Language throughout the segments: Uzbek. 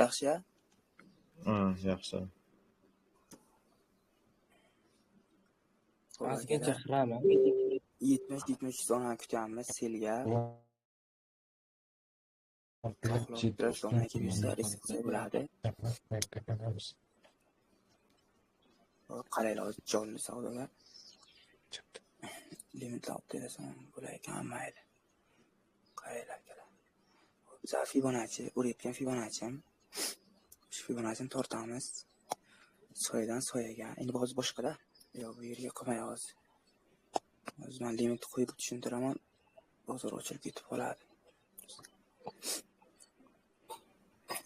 yaxshi? Yaxshi. Ozgincha xiraman. 70 zona kutamiz selga. Xohlovchilar zonaga kirsa risk qilsa bo'ladi. Qaranglar, jonli savdolar. Limitlar olib terasan bo'layotgan mayli. Qaranglar akalar. Biz Fibonacci, o'rayotgan Fibonacci. Shu Fibonacci'ni tortamiz. Soyadan soyaga. Endi hozir boshqada. Yo'q, bu yerga qilmay hozir. Hozir men limit qo'yib tushuntiraman. Bozor ochilib ketib qoladi.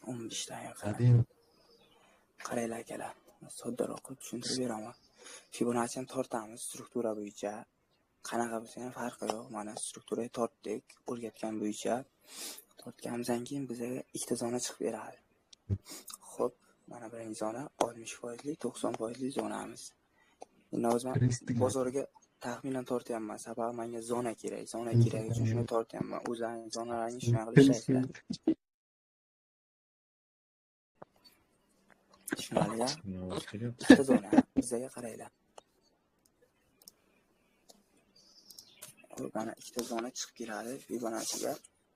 15 dan yaqin. Qaranglar akalar. Soddaroq qilib tushuntirib beraman. Fibonacci'ni tortamiz struktura bo'yicha. Qanaqa bo'lsa ham farqi yo'q. Mana strukturaga tortdik, o'rgatgan bo'yicha. Tortganimizdan keyin bizga ikkita zona chiqib beradi. Xo'p, mana birinchi zona 60%, 90% zonamiz. Endi hozir men bozorga taxminan tortyapman. Sababi menga zona kerak. Zona kerak uchun shuni tortyapman. O'zlarining zonalarini shunaqa qilib ishlaydilar. Tushunarli-ya? Ikkita zona bizga qaranglar. Mana ikkita zona chiqib keladi Fibonacci'ga.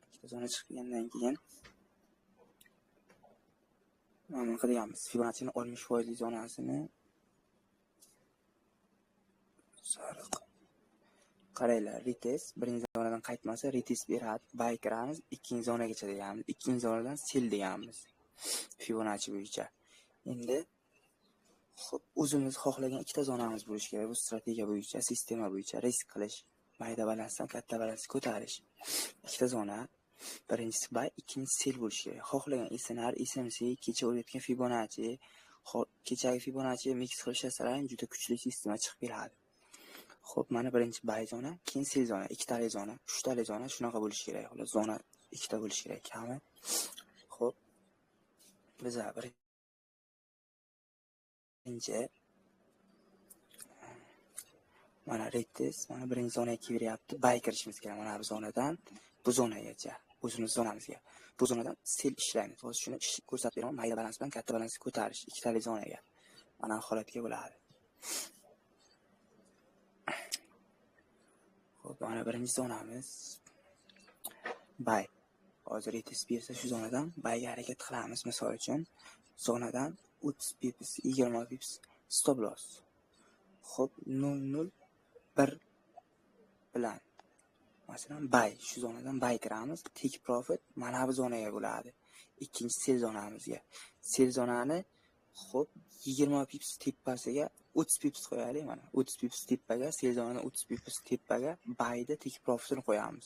Ikkita zona chiqib kelgandan keyin mana qilyapmiz. Fibonacci'ning 60% zonasini sariq. Qaranglar, retest birinchi zonadan qaytmasa retest beradi. Buy kiramiz, ikkinchi zonagacha deganmiz. Ikkinchi zonadan sell deganmiz. Fibonacci bo'yicha. Endi xo'p, o'zimiz xohlagan ikkita zonamiz bo'lishi kerak. Bu strategiya bo'yicha, sistema bo'yicha risk qilish, mayda balansdan katta balansga ko'tarish. Ikkita zona, birinchisi buy, ikkinchisi sell bo'lishi kerak. Xohlagan SNR, SMC, kecha o'rgatgan Fibonacci, kechagi Fibonacci mix qilishlaring juda kuchli sistema chiqib keladi. Xo'p, mana birinchi buy zona, keyin sell zona, ikkitali zona, uchtali zona shunaqa bo'lishi kerak. Xo'p, zona ikkita bo'lishi kerak, kami. Xo'p, biz birinchi mana retest, mana birinchi zonaga kiryapti. Buy kirishimiz kerak mana bu zonadan bu zonagacha, o'zimiz zonamizga. Bu zonadan sell ishlaymiz. Hozir shuni ko'rsatib beraman. Mayda balans bilan katta balansga ko'tarish ikkitali zonaga. Mana holatga bo'ladi. Xo'p, mana birinchi zonamiz buy. Hozir retest bersa shu zonadan buyga harakat qilamiz. Misol uchun zonadan 30 pips, 20 pips stop loss. Xo'p, 001 bilan masalan buy, shu zonadan buy kiramiz. Take profit mana bu zonaga bo'ladi. Ikkinchi sell zonamizga. Sell zonani xo'p 20 pips tepasiga 30 pips qo'yaylik mana. 30 pips tepaga, sell zonadan 30 pips tepaga buyda take profitini qo'yamiz.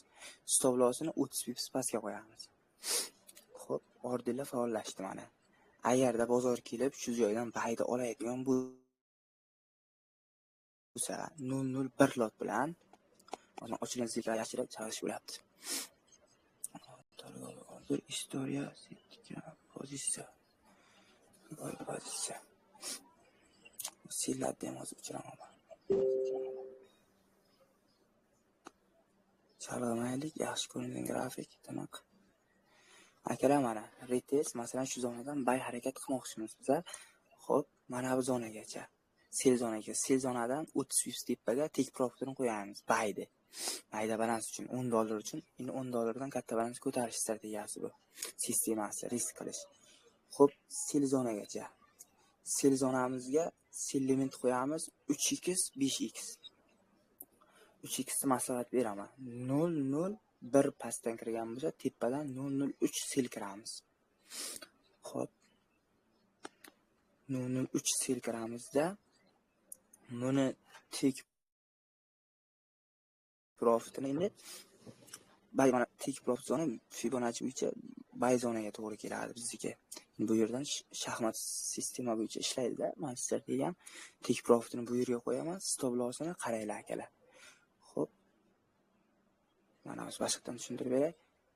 Stop lossini 30 pips pastga qo'yamiz. Xo'p, orderlar faollashdi mana. Agarda bozor kelib shu joydan buyda oladigan bo'lsa 001 lot bilan hozir ochilgan zikr yashirib chiqish bo'lyapti. Hozir istoriya, pozitsiya. Sillatni ham hozir o'chiraman. Chalg'imaylik, yaxshi ko'ringan grafik, demak. Akalar mana retest, masalan shu zonadan buy harakat qilmoqchimiz biz. Xo'p, mana bu zonagacha. Sell zonaga, sell zonadan 30 pips tepaga take profitini qo'yamiz buyda. Mayda balans uchun $10 uchun, endi $10 katta balans ko'tarish strategiyasi bu. Sistemasi, risk qilish. Xo'p, sell zonagacha. Sell zonamizga sell limit qo'yamiz 3x, 5x. 3x ni maslahat beraman. 001 pastdan kirgan bo'lsa, tepadan 003 sell kiramiz. Xo'p. 003 sell kiramizda buni take profitini endi buy mana take profit zona Fibonacci bo'yicha buy zonaga to'g'ri keladi bizga. Bu yerdan shaxmat sistema bo'yicha ishlaydi-da. Men sizlarga ham take profitini bu yerga qo'yaman, stop lossini qaranglar akalar. Xo'p. Mana biz boshqadan tushuntirib beray.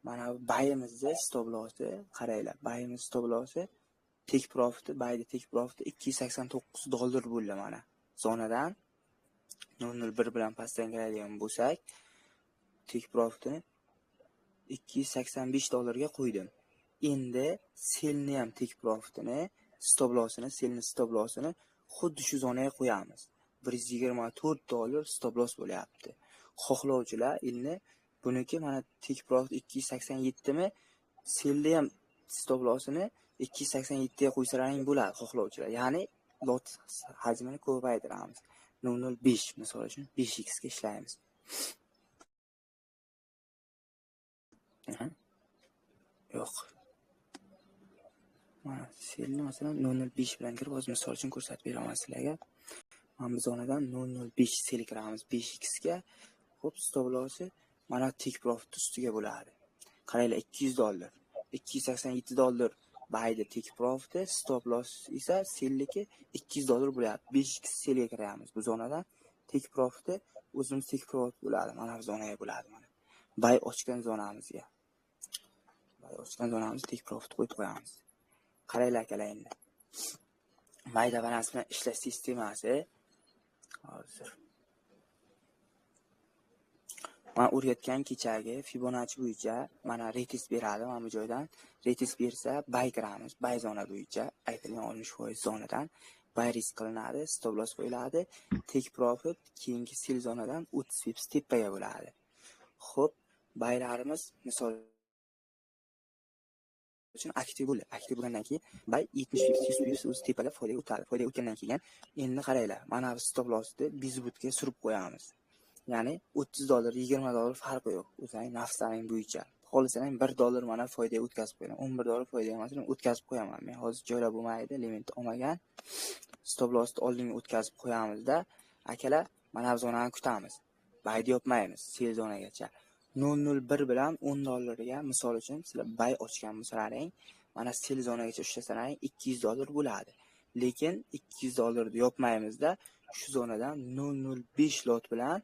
Mana buyimizda stop lossi qaranglar. Buyimiz stop lossi take profiti, buyda take profiti $289 bo'ldi mana. Zonadan 001 bilan pastdan kiradigan bo'lsak, take profitini $285 ga qo'ydim. Endi selni ham take profitini, stop lossini, selni stop lossini xuddi shu zonaga qo'yamiz. $124 stop loss bo'lyapti. Xohlovchilar endi buniki mana take profit 287 mi, selni ham stop lossini 287 ga qo'ysalaring bo'ladi xohlovchilar. Ya'ni lot hajmini ko'paytiramiz. 0.05 misol uchun 5x ga ishlaymiz. Yo'q. Mana selni masalan 0.05 bilan kirib hozir misol uchun ko'rsatib beraman sizlarga. Mana bu zonadan 0.05 sel kiramiz 5x ga. Xo'p, stop lossi mana take profit ustiga bo'ladi. Qaranglar $200. $287 bayda take profit, stop loss esa selliki $200 bo'lyapti. 5x selga kiramiz. Bu zonadan take profit o'zimiz take profit bo'ladi. Mana bu zonaga bo'ladi mana. Bay ochgan zonamizga. Bay ochgan zonamizga take profit qo'yib qo'yamiz. Qaranglar akalar endi. Mayda balans bilan ishlash sistemasi hozir mana o'rgatgan kechagi Fibonacci bo'yicha mana retest beradi. Mana bu joydan retest bersa buy kiramiz. Buy zona bo'yicha aytilgan 60% zonadan buy risk qilinadi, stop loss qo'yiladi. Take profit keyingi sell zonadan 30 pips tepaga bo'ladi. Xo'p, buylarimiz misol uchun aktiv bo'ladi. Aktiv bo'lgandan keyin buy 70 pips, 100 pips o'z tepaga foydaga o'tadi. Foydaga o'tgandan keyin endi qaranglar, mana bu stop lossni bizbutga surib qo'yamiz. Ya'ni $30, $20 farqi yo'q. O'zing nafslaring bo'yicha. Xohlasangiz $1 mana foydaga o'tkazib qo'yaman. $11 foydaga masalan o'tkazib qo'yaman. Men hozir joylab bo'lmaydi, limitni olmagan. Stop lossni oldinga o'tkazib qo'yamizda, akalar mana bu zonani kutamiz. Bayni yopmaymiz sell zonagacha. 0.01 bilan $10 ga misol uchun sizlar bay ochgan bo'lsalaring, mana sell zonagacha ushlasalaring $200 bo'ladi. Lekin $200 ni yopmaymizda, shu zonadan 0.05 lot bilan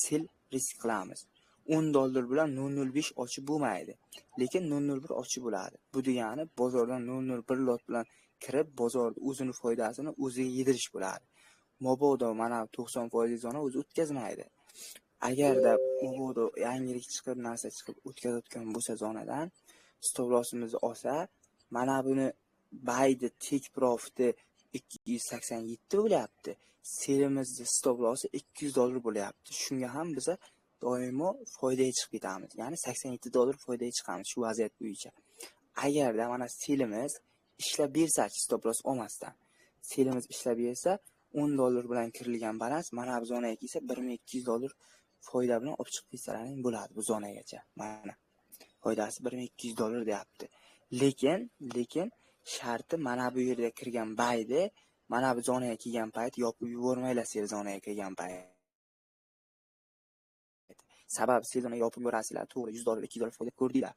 sell risk qilamiz. $10 bilan 0.05 ochib bo'lmaydi. Lekin 0.01 ochib bo'ladi. Bu degani bozordan 0.01 lot bilan kirib, bozorning o'zini foydasini o'ziga yedirish bo'ladi. Mabodo mana 90% zona o'zi o'tkazmaydi. Agarda mabodo yangilik chiqib, narsa chiqib o'tkazayotgan bo'lsa zonadan stop lossimizni olsa, mana buni bayda take profiti 287 bo'lyapti. Selimizni stop lossi $200 bo'lyapti. Shunga ham biz doimo foydaga chiqib ketamiz. Ya'ni $87 foydaga chiqamiz shu vaziyat bo'yicha. Agarda mana selimiz ishlab bersa, stop loss olmasdan, selimiz ishlab bersa, $10 bilan kirilgan balans mana bu zonaga kelsa $1200 foyda bilan olib chiqib ketsalaring bo'ladi bu zonagacha. Mana foydasi $1200 deyapti. Lekin sharti mana bu yerga kirgan bayni mana bu zonaga kelgan payt yopib yubormanglar sel zonaga kirgan payt. Sabab sel zonaga yopib yuborasizlar, to'g'ri $100 $200 foyda ko'rdinglar.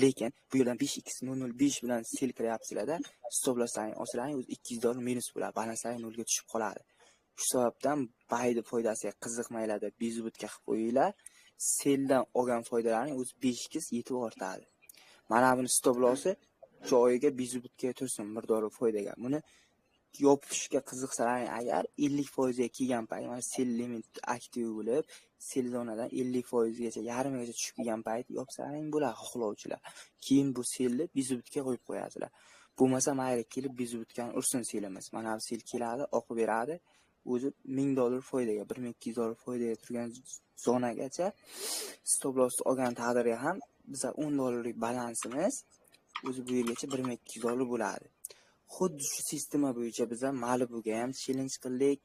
Lekin bu yerdan 5x 0.05 bilan sel kiryapsizlarda, stop losslarni olsalaring o'z $200 minus bo'ladi, balanslaring nolga tushib qoladi. Shu sababdan bayni foydasiga qiziqmanglar deb bezbutga qilib qo'yinglar. Seldan olgan foydalaring o'z 5x yetib ortadi. Mana buni stop lossi joyiga bezbutga tursin $1 foydaga. Buni yopishga qiziqsalaring agar 50% ga kelgan payt mana sell limit aktiv bo'lib, sell zonadan 50% gacha, yarimigacha tushib kelgan payt yopsalaring bo'ladi xohlovchilar. Keyin bu selni bezbutga qo'yib qo'yasizlar. Bo'lmasa mayli kelib bezbutkani ursin selimiz. Mana bu sell keladi, oqib beradi. O'zi $1000 foydaga, $1200 foydaga turgan zonagacha stop loss olgan taqdirda ham biz $10 lik balansimiz o'zi bu yergacha $1200 bo'ladi. Xuddi shu sistema bo'yicha biz ham Malibuga ham challenge qildik.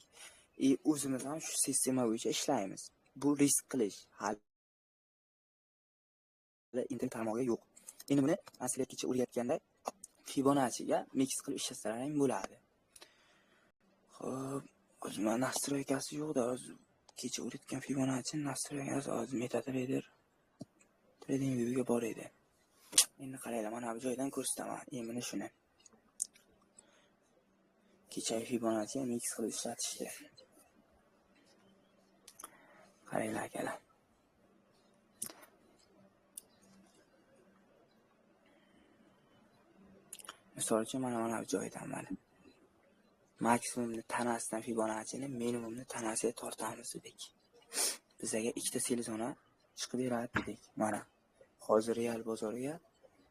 O'zimiz ham shu sistema bo'yicha ishlaymiz. Bu risk qilish. Hali internet tarmog'i yo'q. Endi buni asliga kecha o'rgatganda Fibonacciga mix qilib ishlasalaring bo'ladi. Xo'p, o'zimda nastroykasi yo'q-da, kecha o'rgatgan Fibonacci nastroykasi hozir MetaTrader trading view-ga bor edi. Endi qaranglar, mana bu joydan ko'rsataman. Endi shuni. Kecha Fibonacci mix qilib ishlatishdi. Qaranglar akalar. Misol uchun mana bu joydan mana maksimumni tanasidan Fibonacci'ni minimumni tanasiga tortamiz dedik. Bizga ikkita sell zona chiqib beradi dedik. Mana hozir real bozoriga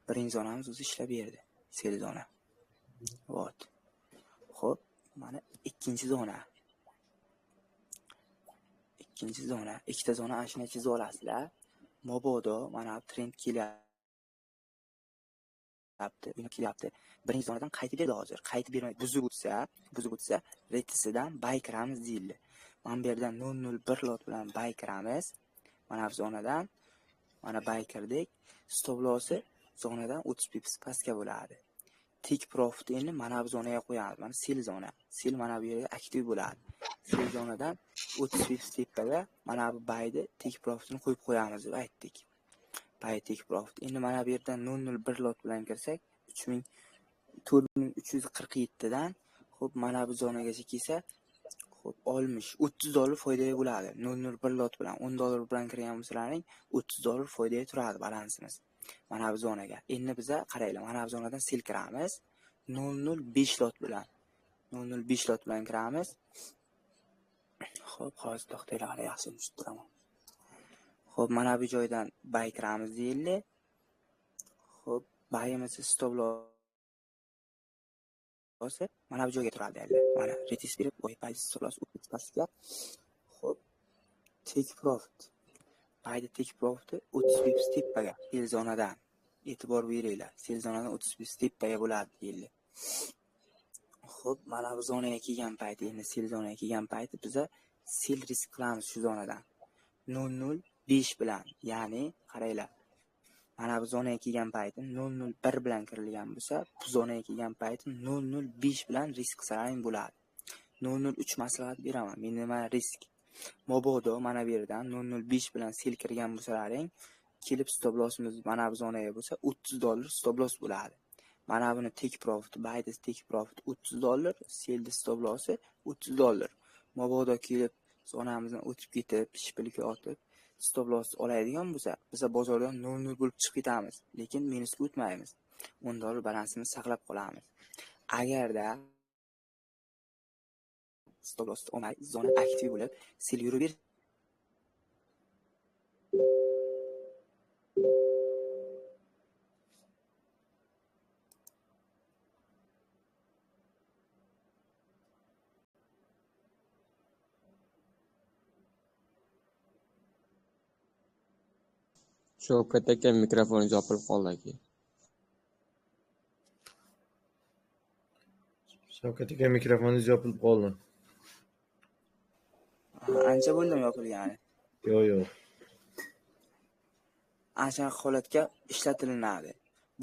Birinchi zonamiz o'zi ishlab berdi. Sel zona. Vot. Xo'p, mana ikkinchi zona. Ikkinchi zona, ikkita zona ana shuni chizib olasizlar. Mabodo mana trend kelyapti. Birinchi zonadan qaytib berdi hozir. Qaytib bermay buzib o'tsa, retisidan buy kiramiz deyildi. Mana bu yerdan 001 lot bilan buy kiramiz. Mana bu zonadan mana buy kirdik. Stop lossi zonadan 30 pips pastga bo'ladi. Take profit endi mana bu zonaga qo'yamiz. Mana sell zona. Sell mana bu yerga aktiv bo'ladi. Sell zonadan 30 pips tepaga mana bu buy'ni take profitini qo'yib qo'yamiz deb aytdik. Buy take profit. Endi mana bu yerdan 001 lot bilan kirsak 4347 dan xo'p mana bu zonagacha kelsa xo'p olmish $30 foydaga bo'ladi. 001 lot bilan $10 bilan kirgan bo'lsalaring $30 foydaga turadi balansimiz. Mana bu zonaga. Endi biza qaraylar, mana bu zonadan sel kiramiz. 005 lot bilan. 005 lot bilan kiramiz. Xo'p, hozir to'xtanglar, yaxshi tushunib turaman. Xo'p, mana bu joydan buy kiramiz deyildi. Xo'p, buy'imiz stop loss mana bu joyga turadi endi. Mana retest berib, buy stop loss pastga. Xo'p, take profit. Buy'da take profit 30 pips tepaga, sell zonadan. E'tibor beringlar. Sell zonadan 30 pips tepaga bo'ladi deyildi. Xo'p, mana bu zonaga kelgan payti, endi sell zonaga kelgan payti biza sell risk qilamiz shu zonadan. 005 bilan, ya'ni qaranglar. Mana bu zonaga kelgan payti 001 bilan kirilgan bo'lsa, bu zonaga kelgan payti 005 bilan risk qilsalaring bo'ladi. 003 maslahat beraman. Men nima risk? Mabodo mana bu yerdan 005 bilan sel kirgan bo'lsalaring, kelib stop lossimiz mana bu zonaga bo'lsa $30 stop loss bo'ladi. Mana buni take profit, buy'da take profit $30, selda stop lossi $30. Mabodo kelib zonamizni o'tib ketib, shipilga otib, stop loss oladigan bo'lsa, biz bozordan 0 bo'lib chiqib ketamiz, lekin minusga o'tmaymiz. $10 balansimizni saqlab qolamiz. Agarda stop loss olmay, zona aktiv bo'lib, sel yuraver Shavkat aka mikrofoni yopilib qoldi aka. Shavkat aka mikrofoningiz yopilib qoldi. ancha bo'ldimi yopilgani. Yo'q. Ana holatga ishlatilinadi.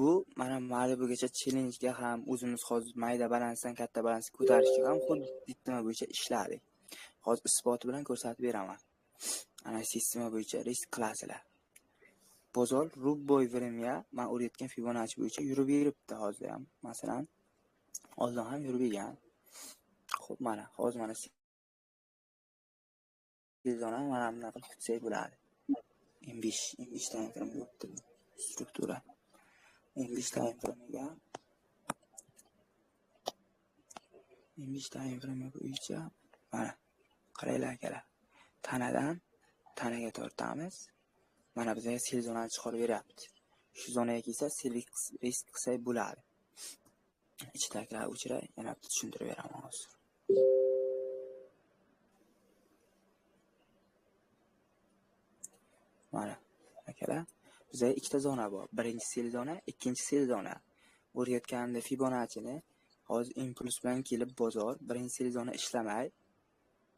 Bu mana Malibugacha challenge-ga ham o'zimiz hozir mayda balansdan katta balans ko'tarishga ham xuddi sistema bo'yicha ishladik. Hozir isboti bilan ko'rsatib beraman. Ana sistema bo'yicha risk qilasizlar. Bozor rubboy vremya men o'rgatgan Fibonacci bo'yicha yurib beribdi hozir ham. Masalan, oldin ham yurib bergan. Xo'p, mana hozir mana zona mana bunaqa tutsak bo'ladi. M5 time frame yo'qdi. Struktura. M5 time frame'ga M5 time frame bo'yicha mana qaranglar akalar. Tanaga tortamiz. Mana bizga sell zonani chiqarib beryapti. Shu zonaga kelsa sell risk qilsak bo'ladi. Ichdagilar o'chiray, yana tushuntirib beraman hozir. Mana akalar, bizda ikkita zona bor. Birinchi sell zona, ikkinchi sell zona. O'rgatganimda Fibonacci'ni hozir impuls bilan kelib bozor birinchi sell zona ishlamay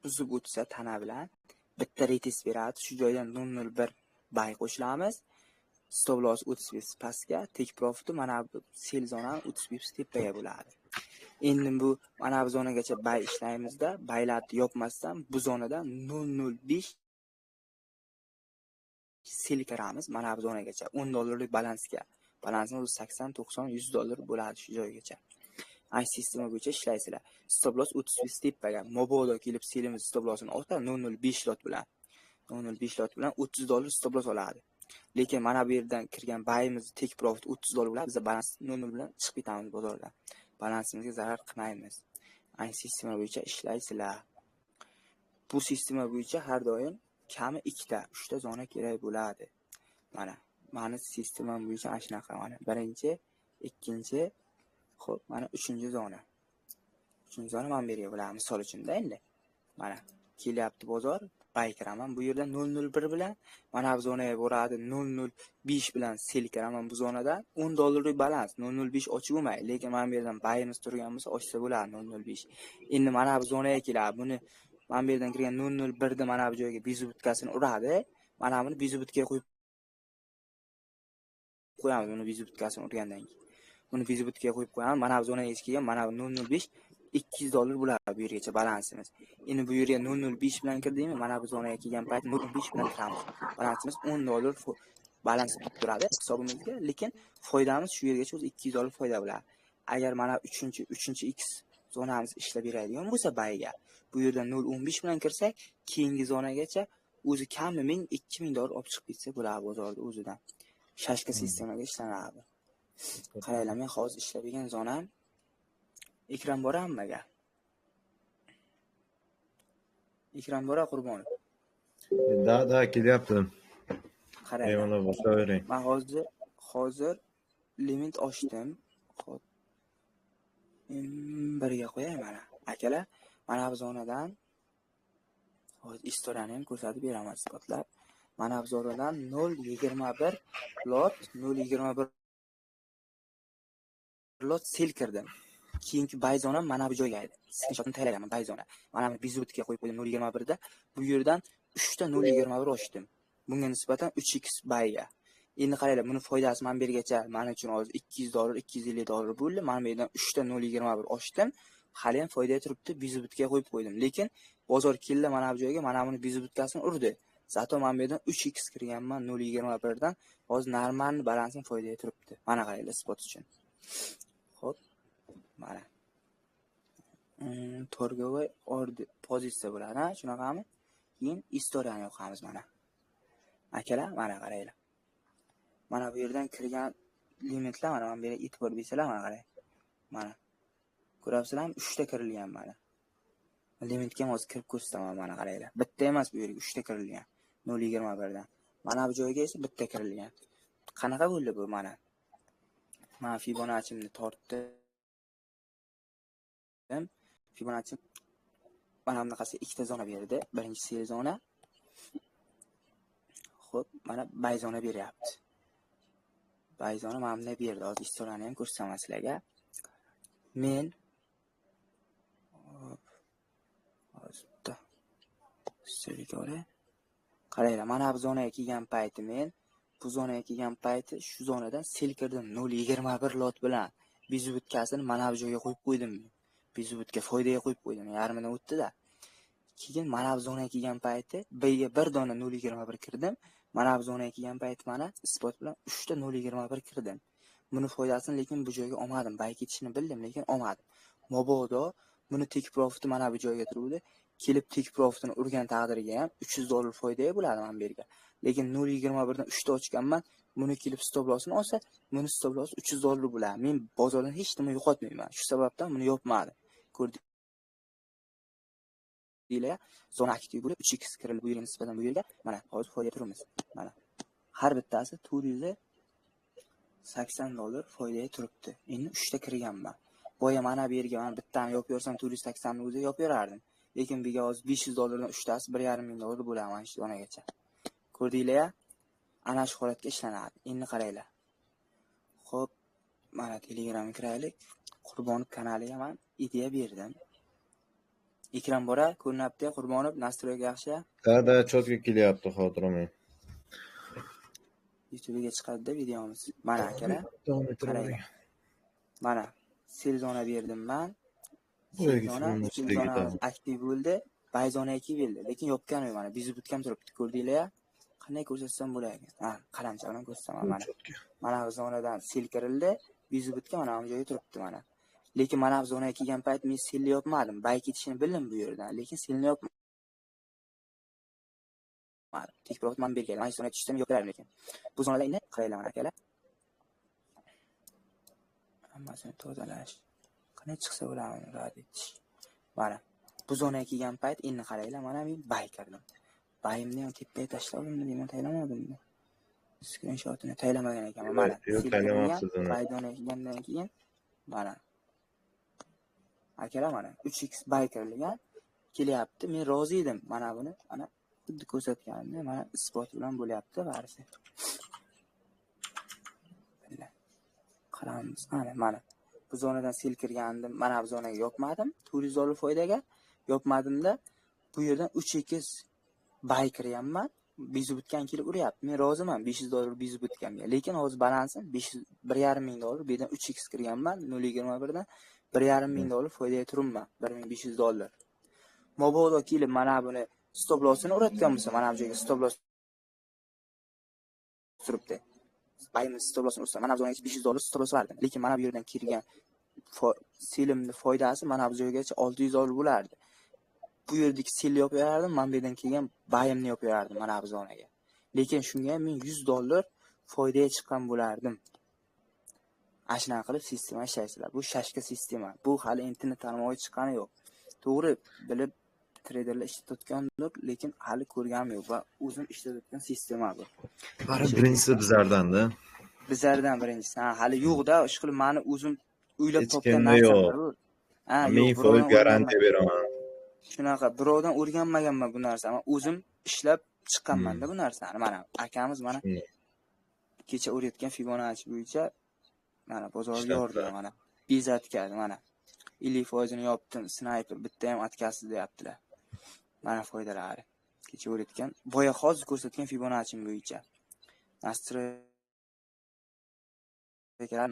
buzib o'tsa tana bilan bitta retest beradi. Shu joydan 001 buy qo'shilamiz. Stop loss 30 pips pastga, take profit mana bu sell zonani 30 pips tepaga bo'ladi. Endi bu mana bu zonagacha buy ishlaymizda, buylarni yopmasdan bu zonadan 005 sell kiramiz mana bu zonagacha $10 balansga. Balansimiz 80, 90, $100 bo'ladi shu joygacha. Ay sistema bo'yicha ishlaysizlar. Stop loss 30 pips tepaga. Mabodo kelib selimiz stop lossini otadi 005 lot bilan. 005 lot bilan $30 stop loss oladi. Lekin mana bu yerdan kirgan buy'imiz take profit $30 bo'ladi. Biz balans 0 bilan chiqib ketamiz bozordan. Balansimizga zarar qilmaymiz. Ay sistema bo'yicha ishlaysizlar. Bu sistema bo'yicha har doim kami 2 ta, 3 ta zona kerak bo'ladi. Mana mani sistemam bo'yicha ana shunaqa mana. Birinchi, ikkinchi, xo'p, mana uchinchi zona. Uchinchi zona men berga bo'laman misol uchun-da endi. Mana kelyapti bozor, bay kiraman. Bu yerda 001 bilan mana bu zonaga boradi 005 bilan sel kiraman bu zonadan $10 balans 005 ochib bo'lmaydi. Lekin men bu yerdan bayimiz turgan bo'lsa ochsa bo'ladi 005. Endi mana bu zonaga keladi. Buni men bu yerdan kirgan 001 ni mana bu joyga bizubutkasini uradi. Mana buni bizubutkaga qo'yib qo'yamiz. Buni bizubutkasini urgandan keyin. Buni bizubutkaga qo'yib qo'yamiz. Mana bu zonaga kelgan mana bu 005 $200 bo'ladi bu yergacha balansimiz. Endi bu yerga 005 bilan kirdingmi? Mana bu zonaga kelgan payt 005 bilan kiramiz. Balansimiz $10 balans turadi hisobimizga, lekin foydamiz shu yergacha o'zi $200 foyda bo'ladi. Agar mana 3-chi X zonamiz ishlab beradigan bo'lsa bayga, bu yerdan 0.15 bilan kirsak, keyingi zonagacha o'zi kami $1000-2000 olib chiqib ketsa bo'ladi bozorda o'zidan. Shashka sistemaga ishlanadi. Qaranglar, men hozir ishlab bergan zonam ekran bor hammaga. Ekran bor Qurbonov. Da kelyaptim. Qaranglar. Mana boshlayvering. Men hozir limit ochdim. Xo'p. Birga qo'yay mana. Akalar, mana bu zonadan hozir istoriyani ham ko'rsatib beraman isbotlab. Mana bu zonadan 0.21 lot 0.21 lot sel kirdim. Keyingi bayzona mana bu joyga edi. Screenshotni tayyorlaganman bayzona. Mana bu bizubutga qo'yib qo'ydim 0.21 da. Bu yerdan 3 ta 0.21 ochdim. Bunga nisbatan 3x bayga. Endi qaranglar, buni foydasi men bergacha men uchun hozir $200, $250 bo'ldi. Men bu yerdan 3 ta 0.21 ochdim. Hali ham foyda turibdi, bizubutga qo'yib qo'ydim. Lekin bozor keldi mana bu joyga, mana buni bizubutkasini urdi. Zato men bu yerdan 3x kirganman 0.21 dan. Hozir normal balansim foyda turibdi. Mana qaranglar spot uchun. Xo'p. Mana. Торговый order pozitsiya bo'ladi, ha, shunaqami? Keyin istoriyani yoqamiz mana. Akalar, mana qaranglar. Mana bu yerdan kirgan limitlar mana men bu yerga e'tibor bersanglar mana qarang. Mana. Ko'rasizlarmi? 3 ta kirilgan mana. Limitga ham hozir kirib ko'rsataman mana qaranglar. Bitta emas bu yerga 3 ta kirilgan. 0.21 dan. Mana bu joyga esa bitta kirilgan. Qanaqa bo'ldi bu mana? Men Fibonacci'ni tortdim. Fibonacci mana bunaqasi ikkita zona berdi. Birinchi sel zona. Xo'p, mana bay zona beryapti. Bay zona mana bunday berdi. Hozir istoriyani ham ko'rsataman sizlarga. Men hozirda sizlarga qaranglar, mana bu zonaga kelgan payti men bu zonaga kelgan payti shu zonadan sel kirdim 0.21 lot bilan bizubutkasini mana bu joyga qo'yib qo'ydim. Bizubutka foydaga qo'yib qo'ydim. Yarmidan o'tdi-da. Keyin mana bu zonaga kelgan payti bayga bir dona 0.21 kirdim. Mana bu zonaga kelgan payti mana spot bilan 3 ta 0.21 kirdim. Buni foydasini lekin bu joyga olmadim. Bay ketishini bildim, lekin olmadim. Mabodo buni take profit mana bu joyga turuvdi. Kelib take profitini urgan taqdirga ham $300 foydaga bo'ladi men berga. Lekin 0.21 dan 3 ta ochganman. Buni kelib stop lossini olsa, buni stop loss $300 bo'ladi. Men bozordan hech nima yo'qotmayman. Shu sababdan buni yopmadim. Ko'rdinglar, zona aktiv bo'lib 3x kirilib bu yerga nisbatan bu yerga mana hozir foyda turamiz. Mana har bittasi $480 foydaga turibdi. Endi 3 ta kirganman. Boya mana bu yerga men bittani yopib yorsam 480 ni o'zi yopib yorardim. Lekin bu yerga hozir $500 dan 3 tasi $1.5 ming bo'ladi mana shu zonagacha. Ko'rdinglar? Ana shu holatga ishlanadi. Endi qaranglar. Xo'p, mana Telegramga kiraylik. Qurbonov kanaliga men ideya berdim. Ekran bora, ko'rinyapti, Qurbonov nastroyga yaxshi. Da cho'tga kelyapti xotirim. YouTube'ga chiqadi videomiz. Mana akalar. Qarang. Mana sel zona berdim men. Sel zona aktiv bo'ldi, bay zona aktiv bo'ldi. Lekin yopgan mana bizubutkam turibdi. Ko'rdinglar? Qanday ko'rsatsam bo'lardi? Ha, qalamcha bilan ko'rsataman mana. Mana bu zonadan sel kirildi, bizubutka mana bu joyga turibdi mana. Lekin mana bu zonaga kelgan payt men selni yopmadim. Bay ketishini bildim bu yerdan, lekin selni yopmadim. Tek profit men bergan. Mana zonaga tushsam yopirar lekin. Bu zonalar endi qaranglar mana akalar. Hammasini tozalash. Qanday chiqsa bo'ladi rad etish. Mana bu zonaga kelgan payt endi qaranglar, mana men bay kirdim. Bayimni ham tepaga tashladim, nima taylamadim. Screenshotini taylamagan ekanman. Mana Yo'q, taylamabsiz uni. Paydon ekgandan keyin mana akalar mana 3x baykerligan kelyapti. Men rozi edim. Mana buni mana xuddi ko'rsatganimda mana isbot bilan bo'lyapti barisi. Qaramiz. Mana bu zonadan sil kirgandim. Mana bu zonaga yopmadim. $400 foydaga yopmadimda bu yerdan 3x bay kiryapman. Bizubutgan kelib uryapti. Men roziman $500 bizubutganga. Lekin hozir balansim $1,500 bu yerdan 3x kirganman 0.21 dan $1,500 foydaga turibman. $1,500. Mobodo kelib mana buni stop lossini uratgan bo'lsa, mana bu joyga stop loss turibdi. Bayimiz stop lossini ursa, mana bu joyga $500 stop loss vardi. Lekin mana bu yerdan kirgan silimni foydasi mana bu joygacha $600 bo'lardi. Bu yerdagi sil yopaverdim, men bu yerdan kelgan bayimni yopaverdim mana bu zonaga. Lekin shunga men $100 foydaga chiqqan bo'lardim. Ashuna qilib sistema ishlaysizlar. Bu shashka sistema. Bu hali internet tarmog'iga chiqqani yo'q. To'g'ri, bilib traderlar ishlatayotgandir, lekin hali ko'rganim yo'q va o'zim ishlatayotgan sistema bu. Birinchisi bizlardan-da. Bizlardan birinchisi. Hali yo'q-da, ish qilib meni o'zim o'ylab Hech topgan kimda narsam yo'q. bu. Men full garantiya beraman. Shunaqa birovdan o'rganmaganman bu narsani. O'zim ishlab chiqqanman-da bu narsani. Mana akamiz mana kecha o'rgatgan Fibonacci bo'yicha mana bozorga yordi mana. Bezatkadi mana. 50% ni yopdim, sniper bitta ham atkasiz deyaptilar. Mana foydalari. Kecha o'rgatgan, boya hozir ko'rsatgan Fibonacci bo'yicha. Nastroykalar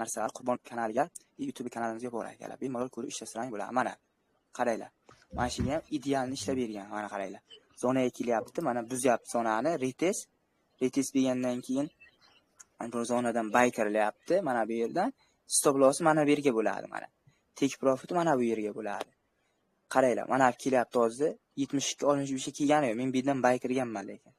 narsalar Qurbon kanaliga, YouTube kanalimizga bor akalar. Bemalol ko'rib ishlasang bo'ladi. Mana qaranglar. Mana shuni ham idealni ishlab bergan. Mana qaranglar. Zonaga kelyapti, mana buzyapti zonani, retest bergandan keyin bu zonadan buy kirilyapti. Mana bu yerdan stop loss mana bu yerga bo'ladi mana. Take profit mana bu yerga bo'ladi. Qaranglar, mana bu kelyapti hozir 72-65 ga kelgani yo'q. Men bu yerdan buy kirganman lekin.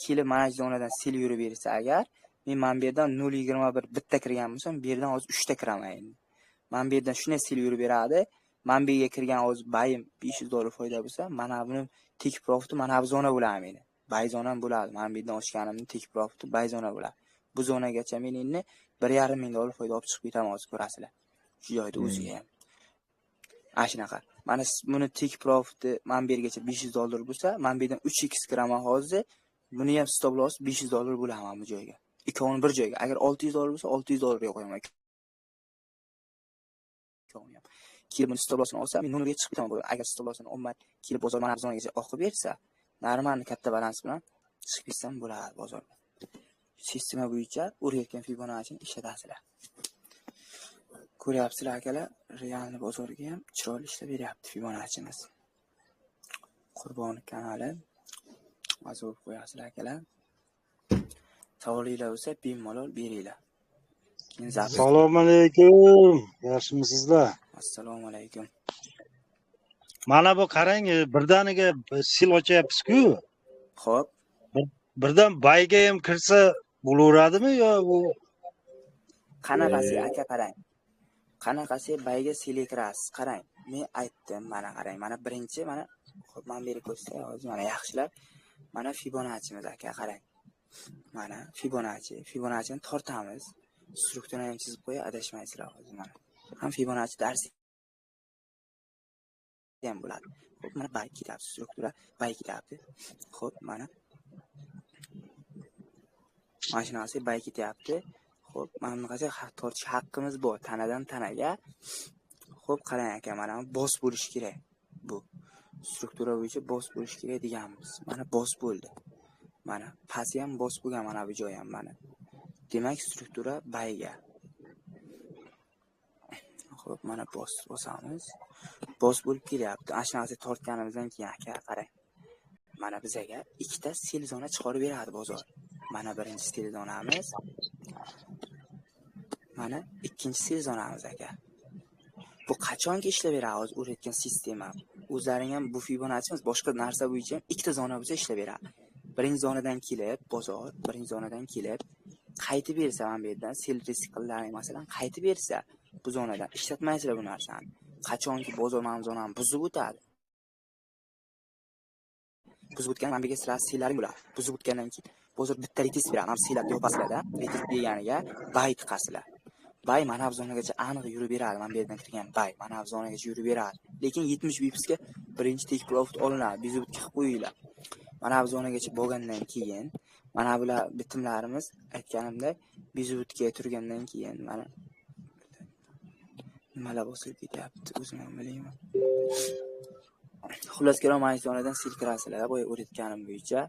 Kelib mana shu zonadan sil yurib bersa agar, men mana bu yerdan 0.21 bitta kirgan bo'lsam, bu yerdan hozir 3 ta kiraman endi. Mana bu yerdan shunday sil yurib beradi. Mana bu yerga kirgan hozir buyim $500 foyda bo'lsa, mana buni take profit mana bu zona bo'ladi meni. Buy zonam bo'ladi. Mana bu yerdan ochganimni take profit buy zona bo'ladi. Bu zonagacha men endi $1,500 foyda olib chiqib ketaman hozir ko'rasizlar. Shu joyda o'ziga ham. Shunaqa. Mana buni take profit mana bu yergacha $500 bo'lsa, mana bu yerdan 3x kiraman hozir. Buni ham stop loss $500 bo'ladi mana bu joyga. Ikkovini bir joyga. Agar $600 bo'lsa, $600 ga qo'yaman. Kelib buni stop lossini olsa, men 0 ga chiqib ketaman. Agar stop lossini olmay, kelib bozor mana bu zonaga oqib bersa, normal katta balans bilan chiqib ketsam bo'ladi bozorga. Sistema bo'yicha o'rgatgan Fibonacci'ni ishlatasizlar. Ko'ryapsizlar akalar, realni bozorga ham chiroyli ishlab beryapti Fibonacci'miz. Qurbon kanali yozib qo'yasizlar akalar. Savolinglar bo'lsa, bemalol beringlar. Assalomu alaykum. Yaxshimisizlar? Assalomu alaykum. Mana bu qarang, birdaniga sil ochyapsiz-ku. Xo'p, Birdan bayga ham kirsa bo'laveradimi yo bu qanaqasi aka qarang. Qanaqasi bayga sil kirasiz. Qarang, men aytdim, mana qarang. Mana birinchi mana xo'p, men berib ko'rsatay hozir mana yaxshilab. Mana Fibonacci'miz aka qarang. Mana Fibonacci'ni tortamiz. Strukturani ham chizib qo'ya, adashmaysizlar hozir mana. Ham Fibonacci darsi ham bo'ladi. Xo'p, mana bay ketyapti, struktura bay ketyapti. Xo'p, mana mashinasi bay ketyapti. Xo'p, mana bunaqacha tortish haqqimiz bor, tanadan tanaga. Xo'p, qarang aka, mana bos bo'lish kerak. Bu struktura bo'yicha bos bo'lish kerak deganmiz. Mana bos bo'ldi. Mana pasi ham bos bo'lgan, mana bu joy ham mana. Demak, struktura bayga. Xo'p, mana bosamiz. Bos bo'lib kelyapti. Ashnasi tortganimizdan keyin aka qarang. Mana bizaga ikkita sil zona chiqarib beradi bozor. Mana birinchi sil zonamiz. Mana ikkinchi sil zonamiz aka. Bu qachonki ishlab beradi hozir o'rgatgan sistema. O'zlaring ham bu Fibonacci'miz boshqa narsa bo'yicha ikkita zona bo'lsa ishlab beradi. Birinchi zonadan kelib bozor, birinchi zonadan kelib qaytib bersa, mana bu yerdan sel risklaring masalan qaytib bersa, bu zonadan ishlatmaysizlar bu narsani. Qachonki bozor mana bu zonani buzib o'tadi. Buzib o'tgan mana bu yerga sizlar sellaring bo'ladi. Buzib o'tgandan keyin Hozir bitta ritis beradi. Ham silab yopasizlar-da. Ritis berganiga bay tiqasizlar. Bay mana bu zonagacha aniq yurib beradi. Men bu yerdan kirgan bay mana bu zonagacha yurib beradi. Lekin 70 bipsga birinchi take profit olinadi. Bizutga qilib qo'yinglar. Mana bu zonagacha bo'lgandan keyin mana bular bitimlarimiz aytganimdek bizutga turgandan keyin mana nimalar bosilib ketyapti o'zim ham bilmayman. Xullas kerak mana zonadan sil kirasizlar. Boya o'rgatganim bo'yicha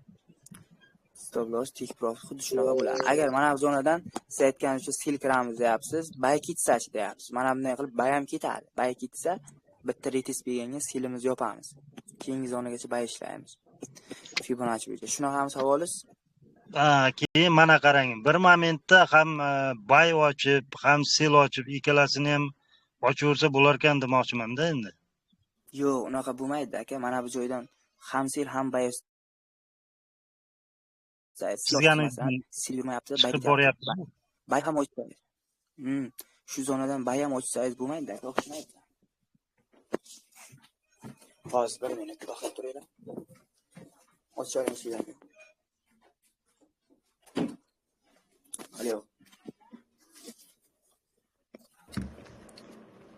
stop loss take profit xuddi shunaqa bo'ladi. Agar mana bu zonadan siz aytganingiz sil kiramiz deyapsiz, bay ketsa-chi deyapsiz. Mana bunday qilib bay ham ketadi. Bay ketsa bitta retest berganga silimiz yopamiz. Keyingi zonagacha bay ishlaymiz. Fibonacci bo'yicha. Shunaqami savolingiz? Keyin mana qarang, bir momentda ham bay ochib, ham sel ochib, ikkalasini ham ochaversa bo'larkan demoqchiman-da endi. Yo'q, unaqa bo'lmaydi aka. Mana bu joydan ham sel ham bay Sizga sil yurmayapti, bay chiqib boryapti. Bay ham ochsangiz. Shu zonadan bay ham ochsangiz bo'lmaydi aka, o'xshamaydi. Hozir 1 minut vaqt turinglar. Ochaverishinglar. Alo.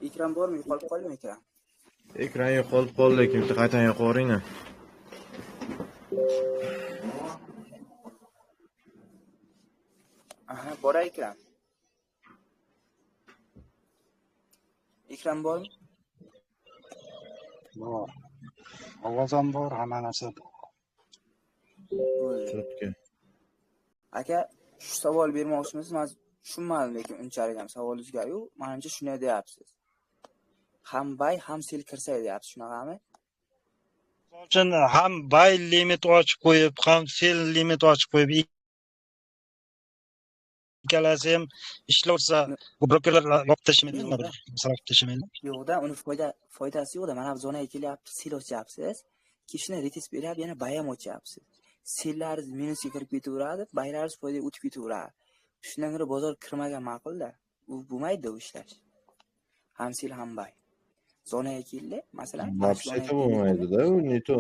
Ekran bormi? Yo'qolib qoldimi ekran? Ekran yo'qolib qoldi, lekin bitta qaytadan yoqaveringlar. Aha, bor ekran. Ekran bormi? Bor. Ovoz ham bor, hamma narsa bor. Turibdi. Aka, shu savol bermoqchimisiz? Men tushunmadim, lekin unchalik ham savolingizga-yu, menimcha shunday deyapsiz. Ham bay, ham sel kirsa deyapsiz, shunaqami? Uchun ham bay limit ochib qo'yib, ham sel limit ochib qo'yib, ikkalasi ham ishlovsa, bu brokerlar olib tashlamaydi, masalan, tashlamaydi. Yo'qda, uni foydasi yo'qda. Mana bu zonaga kelyapti, sel ochyapsiz. Kishini retest berib, yana bay ham ochyapsiz. Sellaringiz minusga kirib ketaveradi, baylaringiz foydaga o'tib ketaveradi. Shundan ko'ra bozor kirmagan ma'qul-da. U bo'lmaydi u ishlash. Ham sel ham bay. Zonaga keldi, masalan, Вообще-то bo'lmaydi-da, u ne to.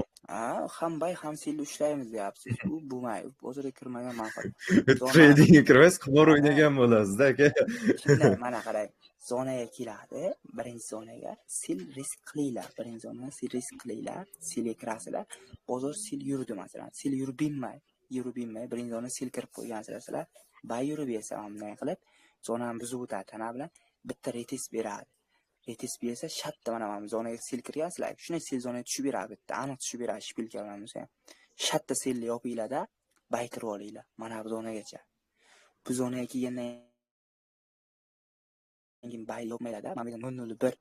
Ham bay ham selni ushlaymiz deyapsiz. U bo'lmaydi. Bozorga kirmagan ma'qul. Tradingga kirmaysiz, qimor o'ynagan bo'lasiz-da aka. Shunday, mana qarang. Zonaga keladi, birinchi zonaga sil risk qilinglar. Birinchi zonaga sil risk qilinglar, silga kirasizlar. Bozor sil yurdi masalan. Sil yurib binmay, birinchi zona sil kirib qo'ygansizlar. Bay yurib esa bunday qilib, zonani buzib o'tadi tana bilan bitta retest beradi. Retest bersa, shatda mana zonaga sil kirgansizlar. Shunday sil zonaga tushib beradi bitta, aniq tushib beradi shpilka bilan bo'lsa ham. Shatda silni yopinglar-da, bay kirib olinglar. Mana bu zonagacha. Bu zonaga kelgandan keyin bay yopmaylar-da. Mana bu 001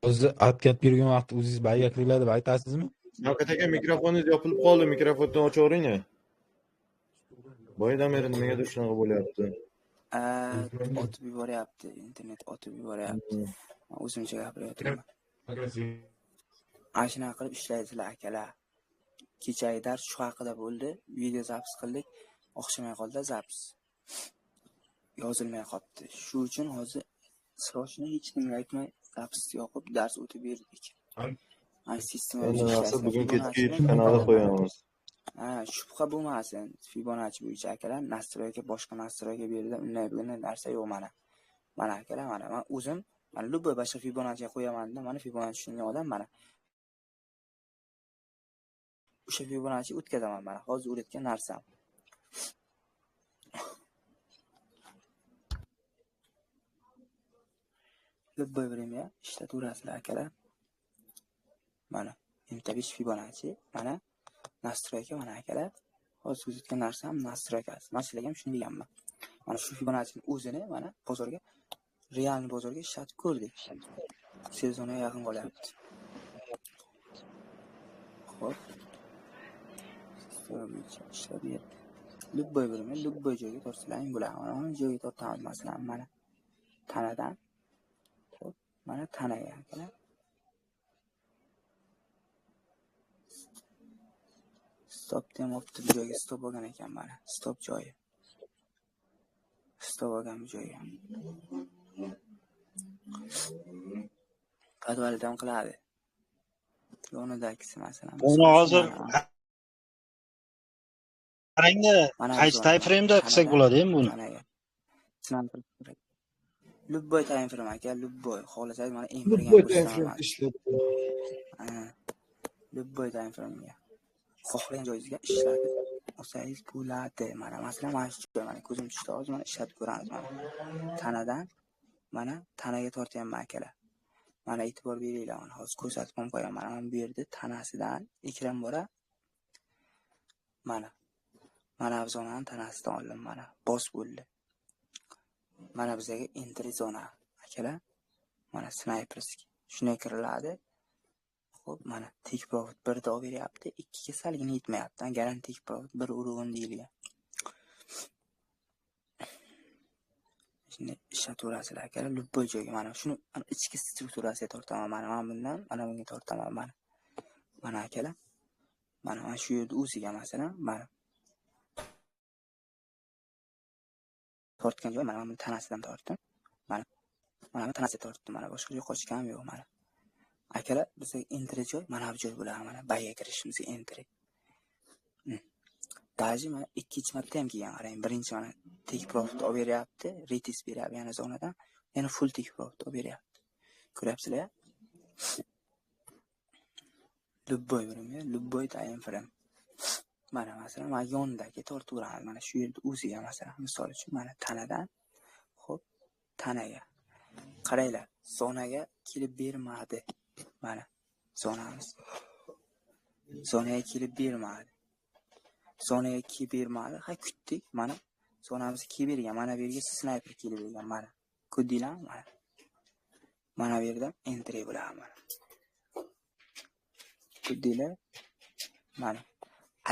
O'zi adkat bergan vaqt o'zingiz bayga kiringlar deb aytasizmi? Shavkat aka, mikrofoningiz yopilib qoldi, mikrofonni ochaveringlar. Boyadan beri nimagadir shunaqa bo'lyapti? otib yuboryapti, internet otib yuboryapti. Men o'zimcha gapiryapman. Ana shunaqa qilib ishlaysizlar akalar. Kechagi dars shu haqida bo'ldi. Video zapis qildik. O'xshamay qoldi zapis. Yozilmay qoldi. Shu uchun hozir srochni hech kimga aytmay zapis yoqib dars o'tib berdik. Ay sistema Endi bugun kechki YouTube kanalda qo'yamiz. Shubha bo'lmasin. Fibonacci bo'yicha akalar nastroyga boshqa nastroyga berdi. Unday narsa yo'q mana. Mana akalar, mana men o'zim mana любой boshqa Fibonacci qo'yaman-da, mana Fibonacci tushungan odam mana. O'sha Fibonacci o'tkazaman mana. Hozir o'rgatgan narsam. Любой время ishlataverasizlar akalar. Mana MT5 Fibonacci, mana nastroyga mana akalar. Hozir o'tgan narsam nastroykasi. Men sizlarga ham shuni deganman. Mana shu Fibonacci'ni o'zini mana bozorga real bozorga ishlatib ko'rdik. Sezonga yaqin qolyapti. Xo'p. Ishlab berdi. Любой время, любой joyga tortsalang bo'ladi. Mana joyga tortamiz masalan mana tanadan. Xo'p, mana tanaga akalar. Stop demoqchi, bu joyga stop olgan ekan mana. Stop joyi. Stop tashlab olgan bu joyga. Podvaldan qiladi. Yonidagisi masalan. Buni hozir qarangda qaysi tayfremda qilsak bo'ladi ham buni. Lubboy tayfrem aka, lubboy. Xohlasangiz mana Lubboy tayfrem ishlab. Lubboy tayfremga. Xohlagan joyingizga ishlatib olsangiz bo'ladi. Mana masalan mana shu joy mana ko'zim tushdi hozir mana ishlatib ko'ramiz mana. Tanadan mana tanaga tortyapman akalar. Mana e'tibor beringlar mana hozir ko'rsatib ham qo'yaman. Mana bu yerda tanasidan ekran bor. Mana. Mana bu zonani tanasidan oldim mana. Bos bo'ldi. Mana bizga entry zona akalar. Mana sniperski. Shunga kiriladi. Xo'p, mana take profit 1 da beryapti, 2 ga salgina yetmayapti. Garanti take profit 1 urug'in deyilgan. Shuni ishlatvorasizlar akalar. Lubboy joyga mana shuni ichki strukturasiga tortaman. Mana bundan mana bunga tortaman mana. Mana akalar. Mana shu yerda o'ziga masalan mana tortgan joy mana buni tanasidan tortdim. Mana tanasidan tortdim. Mana boshqa joy qochganim yo'q mana. Akalar bizga entry joy mana bu joy bo'ladi mana bayga kirishimizga entry. Daji mana ikkinchi marta ham kelgan qarang. Birinchi mana take profit olib beryapti, retest beryapti yana zonadan, yana full take profit olib beryapti. Ko'ryapsizlar? Lubboy birimga, Lubboy tayfrem. Mana masalan mana yondagi tortaveramiz. Mana shu yerda o'ziga masalan misol uchun mana tanadan xo'p tanaga. Qaranglar, zonaga kelib bermadi. Mana zonamiz. Zonaga kelib bermadi. Zonaga kelib bermadi. Ha kutdik. Mana zonamiz kelib bergan. Mana bu yerga sniper kelib bergan. Mana. Ko'rdinglar? Mana. Mana bu yerda entry bo'ladi mana. Ko'rdinglar? Mana.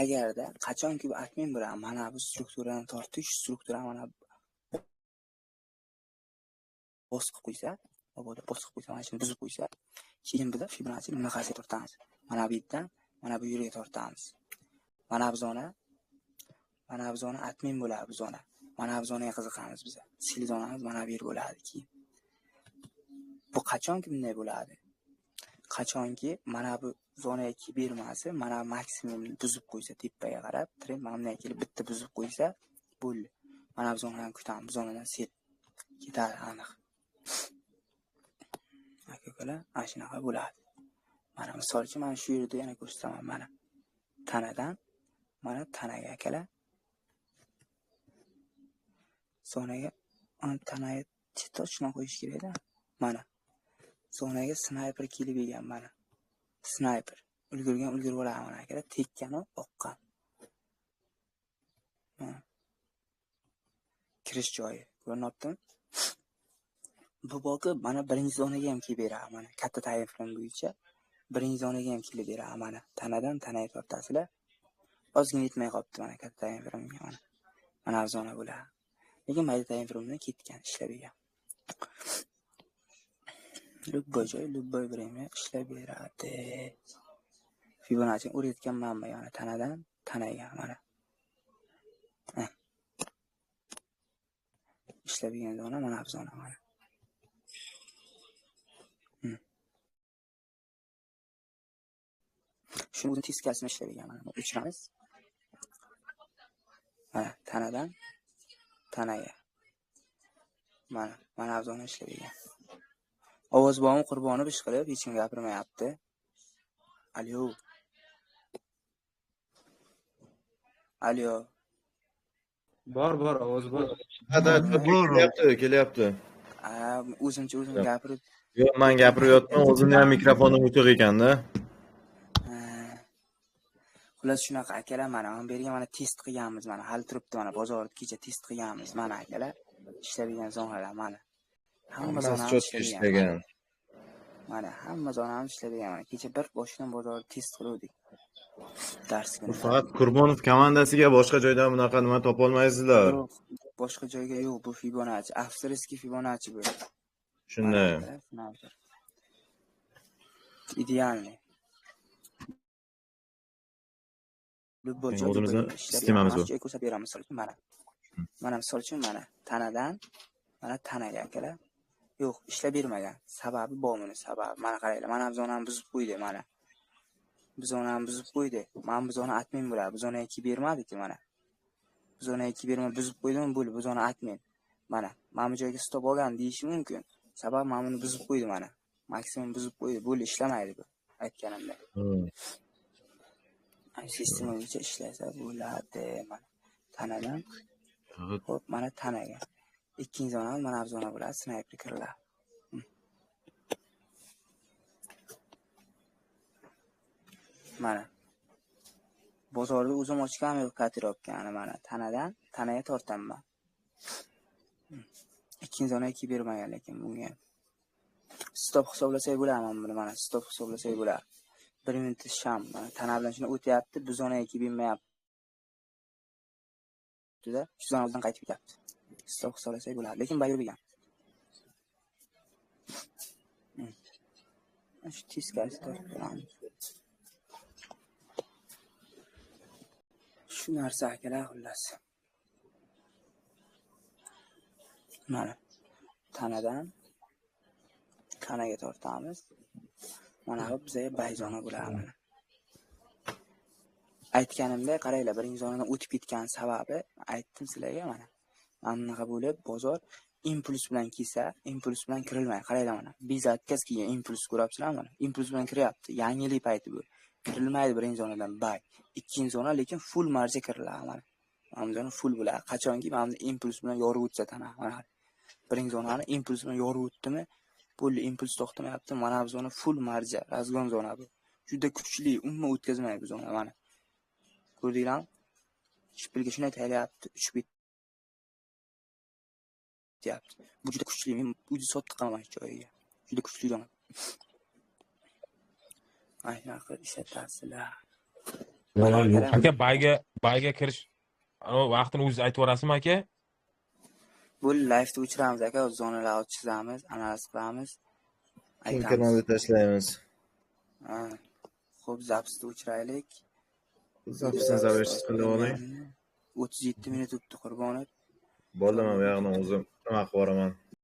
Agarda qachonki bu admin bilan mana bu strukturani tortish, struktura mana bosib qo'ysa, bosib qo'ysa, mana shuni buzib qo'ysa, keyin biz Fibonacci bunaqasiga tortamiz. Mana bu yerdan mana bu yerga tortamiz. Mana bu zona admin bo'ladi bu zona. Mana bu zonaga qiziqamiz biz. Sil zonamiz mana bu yer bo'ladi keyin. Bu qachonki bunday bo'ladi? Qachonki mana bu zonaga kelib bermasa, mana maksimum buzib qo'ysa tepaga qarab, trend mana bundan kelib bitta buzib qo'ysa, bo'ldi. Mana bu zonadan kutamiz, bu zonadan sil ketadi aniq. Akalar, ana shunaqa bo'ladi. Mana misol uchun mana shu yerda yana ko'rsataman mana. Tanadan mana tanaga akalar. Zonaga tanaga tochni qo'yish kerak-da. Mana zonaga sniper kelib ekan mana. Sniper. Ulgurib olaman mana akalar. Tekkani oqqan. Kirish joyi. Ko'rinyaptimi? Bu boki mana birinchi zonaga ham kelib beradi mana. Katta tayfrem bo'yicha birinchi zonaga ham kelib beradi mana. Tanadan tanaga tortasizlar. Ozgina yetmay qolibdi mana katta tayfremga mana. Mana bu zona bo'ladi. Lekin mayda tayfremdan ketgan, ishlab ekan. Lubboy joy, Lubboy birimga ishlab beradi. Fibonacci o'rayotganman mana tanadan tanaga mana. Ishlab bergan zona mana bu zona mana. Shuni o'zi teskasini ishlab bergan mana. O'chiramiz. Mana tanadan tanaga. Mana bu zona ishlab bergan. Ovoz bormi qurboni ish qilib, hech kim gapirmayapti. Alo. Alo. Bor, ovoz bor. Ha, kelyapti. O'zim gapirib. Yo'q, men gapiryapman, o'zimning ham mikrofonim o'chiq ekanda. Xullas shunaqa akalar mana bu yerga mana test qilganmiz mana. Hal turibdi mana bozorda kecha test qilganmiz mana akalar. Ishlagan zonalar mana. Hamma zonamiz ishlagan. Mana hamma zonamiz ishlagan mana. Kecha bir boshidan bozorda test qildik. Dars kuni. Faqat Qurbonov komandasiga boshqa joydan bunaqa nima topa olmaysizlar. Yo'q, boshqa joyga yo'q, bu Fibonacci, avstriyskiy Fibonacci bu. Shunday. Idealniy. Lubboy O'zimizni sistemamiz bu. Ko'rsatib beramiz mana. Mana misol uchun mana tanadan mana tanaga akalar. Yo'q, ishlab bermagan. Sababi bor buni sababi. Mana qaranglar, mana bu zonani buzib qo'ydi mana. Bu zonani buzib qo'ydi. Mana bu zona admin bo'ladi. Bu zonaga kelib bermadi-ku mana. Bu zonaga kelib bermay buzib qo'ydimi, bo'ldi. Bu zona admin. Mana bu joyga stop olgan deyish mumkin. Sabab mana buni buzib qo'ydi mana. Maksimum buzib qo'ydi. Bo'ldi, ishlamaydi bu. Aytganimdek. Sistema bo'yicha ishlasa bo'ladi mana. Tanadan hop mana tanaga. Ikkinchi zona mana bu zona bo'ladi, snayper kiriladi. Mana. Bozorda o'zim ochgan yo'q kotirovkani mana tanadan tanaga tortaman. Ikkinchi zonaga kelib bermagan lekin bunga. Stop hisoblasak bo'ladi buni mana stop hisoblasak bo'ladi. 1 minut sham mana tana bilan shuni o'tyapti, bu zonaga kelib bermayapti. Shu zonadan qaytib ketyapti. Stop hisoblasak bo'ladi, lekin bayirgan. Shu teskari tortamiz. Shu narsa akalar xullas. Mana tanadan tanaga tortamiz. Mana bu bizga bayzona bo'ladi mana. Aytganimda qaranglar, birinchi zonadan o'tib ketgan sababi aytdim sizlarga mana. Mana bunaqa bo'lib bozor impuls bilan kelsa, impuls bilan kirilmaydi. Qaranglar mana. Bezatkaz kelgan impuls ko'ryapsizlar mana. Impuls bilan kiryapti. Yangilik payti bu. Kirilmaydi birinchi zonadan bay. Ikkinchi zona lekin full marja kiriladi mana. Mana bu zona full bo'ladi. Qachonki mana bu impuls bilan yorib o'tsa tana mana. Birinchi zonani impuls bilan yorib o'tdimi, bo'ldi, impuls to'xtamayapti. Mana bu zona full marja, razgon zona bu. Juda kuchli, umuman o'tkazmaydi bu zona mana. Ko'rdinglarmi? Shpilga shunday tayyorlayapti, uchib ketyapti. Bu juda kuchli, men o'zi sotib qolaman shu joyiga. Juda kuchli zona. Aynan qilib ishlatasizlar. Aka bayga kirish vaqtini o'zingiz aytib yuborasizmi aka? Bu live-da o'chiramiz aka, zonalarni chizamiz, analiz qilamiz. Kanalga tashlaymiz. Ha. Xo'p, zapsni o'chiraylik. Zapsni zavrshit qilib oling. 37 minut o'tdi qurbonov. Bo'ldi, men bu yoqdan o'zim nima qilib boraman.